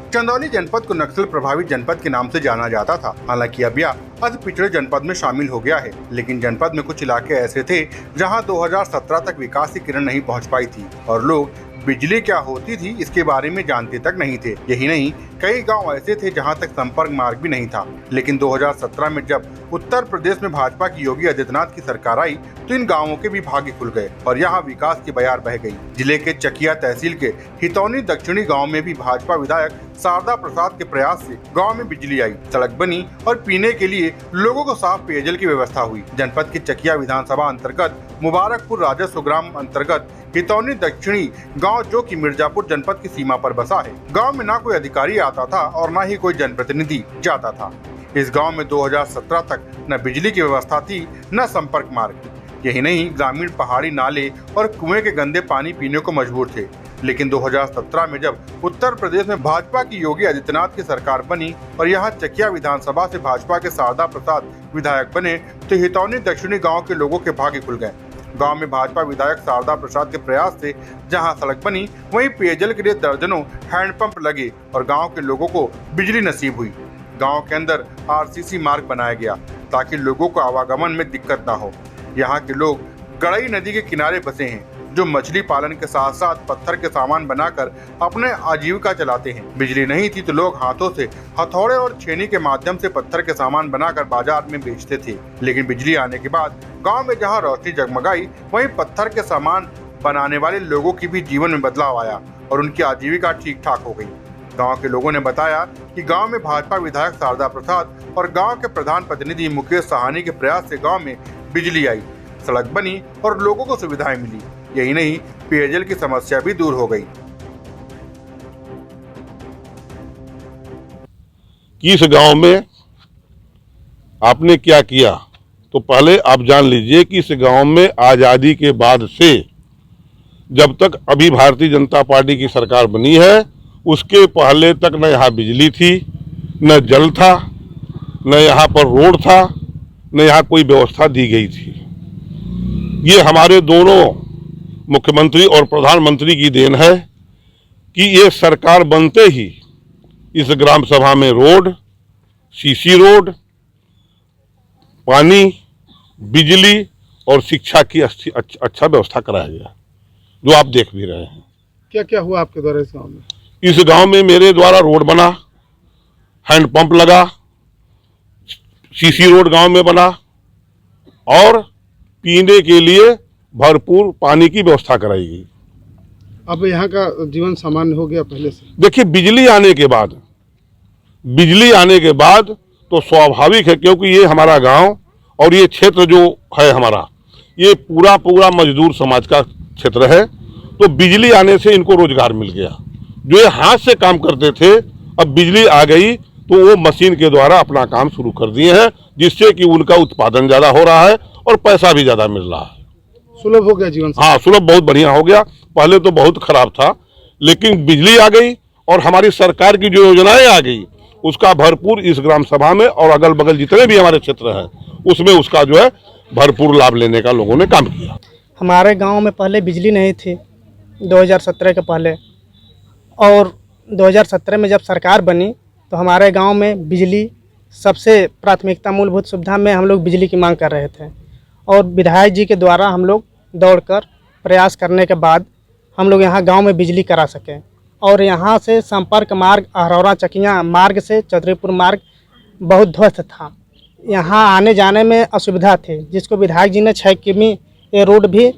चंदौली जनपद को नक्सल प्रभावित जनपद के नाम से जाना जाता था। हालांकि अब यह अति पिछड़े जनपद में शामिल हो गया है, लेकिन जनपद में कुछ इलाके ऐसे थे जहां 2017 तक विकास की किरण नहीं पहुंच पाई थी और लोग बिजली क्या होती थी इसके बारे में जानते तक नहीं थे। यही नहीं, कई गांव ऐसे थे जहां तक संपर्क मार्ग भी नहीं था। लेकिन 2017 में जब उत्तर प्रदेश में भाजपा की योगी आदित्यनाथ की सरकार आई तो इन गांवों के भी भाग्य खुल गए और यहां विकास की बयार बह गई। जिले के चकिया तहसील के हितौनी दक्षिणी गांव में भी भाजपा विधायक शारदा प्रसाद के प्रयास से गांव में बिजली आई, सड़क बनी और पीने के लिए लोगों को साफ पेयजल की व्यवस्था हुई। जनपद के चकिया विधानसभा अंतर्गत मुबारकपुर राजस्व ग्राम अंतर्गत हितौनी दक्षिणी गांव जो कि मिर्जापुर जनपद की सीमा पर बसा है। गांव में न कोई अधिकारी आता था और न ही कोई जनप्रतिनिधि जाता था। इस गांव में 2017 तक न बिजली की व्यवस्था थी न संपर्क मार्ग। यही नहीं, ग्रामीण पहाड़ी नाले और कुएं के गंदे पानी पीने को मजबूर थे। लेकिन 2017 में जब उत्तर प्रदेश में भाजपा की योगी आदित्यनाथ की सरकार बनी और यहाँ चकिया विधानसभा से भाजपा के शारदा प्रसाद विधायक बने तो हितौनी दक्षिणी गाँव के लोगों के भाग्य खुल गए। गांव में भाजपा विधायक शारदा प्रसाद के प्रयास से जहां सड़क बनी, वहीं पेयजल के लिए दर्जनों हैंडपंप लगे और गांव के लोगों को बिजली नसीब हुई। गांव के अंदर आरसीसी मार्ग बनाया गया ताकि लोगों को आवागमन में दिक्कत ना हो। यहां के लोग गड़ई नदी के किनारे बसे हैं जो मछली पालन के साथ साथ पत्थर के सामान बनाकर अपने आजीविका चलाते हैं। बिजली नहीं थी तो लोग हाथों से हथौड़े और छेनी के माध्यम से पत्थर के सामान बनाकर बाजार में बेचते थे। लेकिन बिजली आने के बाद गांव में जहां रोशनी जगमगाई, वहीं पत्थर के सामान बनाने वाले लोगों की भी जीवन में बदलाव आया और उनकी आजीविका ठीक ठाक हो गई। गांव के लोगों ने बताया कि गांव में भाजपा विधायक शारदा प्रसाद और गांव के प्रधान प्रतिनिधि मुकेश साहनी के प्रयास से गांव में बिजली आई, सड़क बनी और लोगों को सुविधाएं मिली। यही नहीं, पेयजल की समस्या भी दूर हो गई। किस गांव में आपने क्या किया, तो पहले आप जान लीजिए कि इस गांव में आजादी के बाद से जब तक अभी भारतीय जनता पार्टी की सरकार बनी है, उसके पहले तक न यहाँ बिजली थी, न जल था, न यहाँ पर रोड था, न यहाँ कोई व्यवस्था दी गई थी। ये हमारे दोनों मुख्यमंत्री और प्रधानमंत्री की देन है कि ये सरकार बनते ही इस ग्राम सभा में रोड, सीसी रोड, पानी, बिजली और शिक्षा की अच्छा व्यवस्था कराया गया, जो आप देख भी रहे हैं। क्या क्या हुआ आपके द्वारा इस गाँव में? इस गांव में मेरे द्वारा रोड बना, हैंडपंप लगा, सीसी रोड गांव में बना और पीने के लिए भरपूर पानी की व्यवस्था कराई गई। अब यहाँ का जीवन सामान्य हो गया पहले से? देखिए, बिजली आने के बाद तो स्वाभाविक है, क्योंकि ये हमारा गांव और ये क्षेत्र जो है हमारा, ये पूरा मजदूर समाज का क्षेत्र है। तो बिजली आने से इनको रोजगार मिल गया। जो ये हाथ से काम करते थे, अब बिजली आ गई तो वो मशीन के द्वारा अपना काम शुरू कर दिए हैं, जिससे कि उनका उत्पादन ज़्यादा हो रहा है और पैसा भी ज़्यादा मिल रहा है। सुलभ हो गया जीवन? हाँ, सुलभ बहुत बढ़िया हो गया। पहले तो बहुत खराब था, लेकिन बिजली आ गई और हमारी सरकार की जो योजनाएं आ गई, उसका भरपूर इस ग्राम सभा में और अगल बगल जितने भी हमारे क्षेत्र है उसमें उसका जो है भरपूर लाभ लेने का लोगों ने काम किया। हमारे गांव में पहले बिजली नहीं थी 2017 के पहले, और 2017 में जब सरकार बनी तो हमारे गांव में बिजली सबसे प्राथमिकता, मूलभूत सुविधा में हम लोग बिजली की मांग कर रहे थे। और विधायक जी के द्वारा हम लोग दौड़कर प्रयास करने के बाद हम लोग यहाँ गांव में बिजली करा सकें। और यहाँ से संपर्क मार्ग अहरौरा चकिया मार्ग से चौधरीपुर मार्ग बहुत ध्वस्त था, यहाँ आने जाने में असुविधा थी, जिसको विधायक जी ने 6 किमी ये रोड भी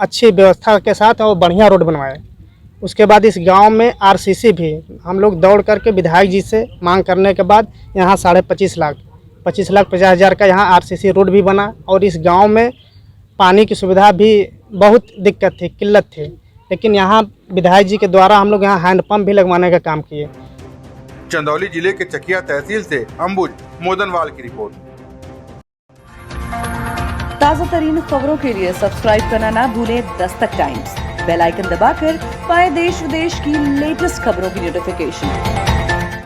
अच्छी व्यवस्था के साथ और बढ़िया रोड बनवाए। उसके बाद इस गांव में आरसीसी भी हम लोग दौड़ करके विधायक जी से मांग करने के बाद यहाँ 25.5 लाख 25,50,000 का यहाँ आरसीसी रोड भी बना। और इस गांव में पानी की सुविधा भी बहुत दिक्कत थी, किल्लत थी, लेकिन यहाँ विधायक जी के द्वारा हम लोग यहाँ हैंडपंप भी लगवाने का काम किए। चंदौली जिले के चकिया तहसील से अंबुज मोदनवाल की रिपोर्ट। ताज़ा तरीन खबरों के लिए सब्सक्राइब करना ना भूलें दस्तक टाइम्स। बेल आइकन दबाकर पाएं देश विदेश की लेटेस्ट खबरों की नोटिफिकेशन।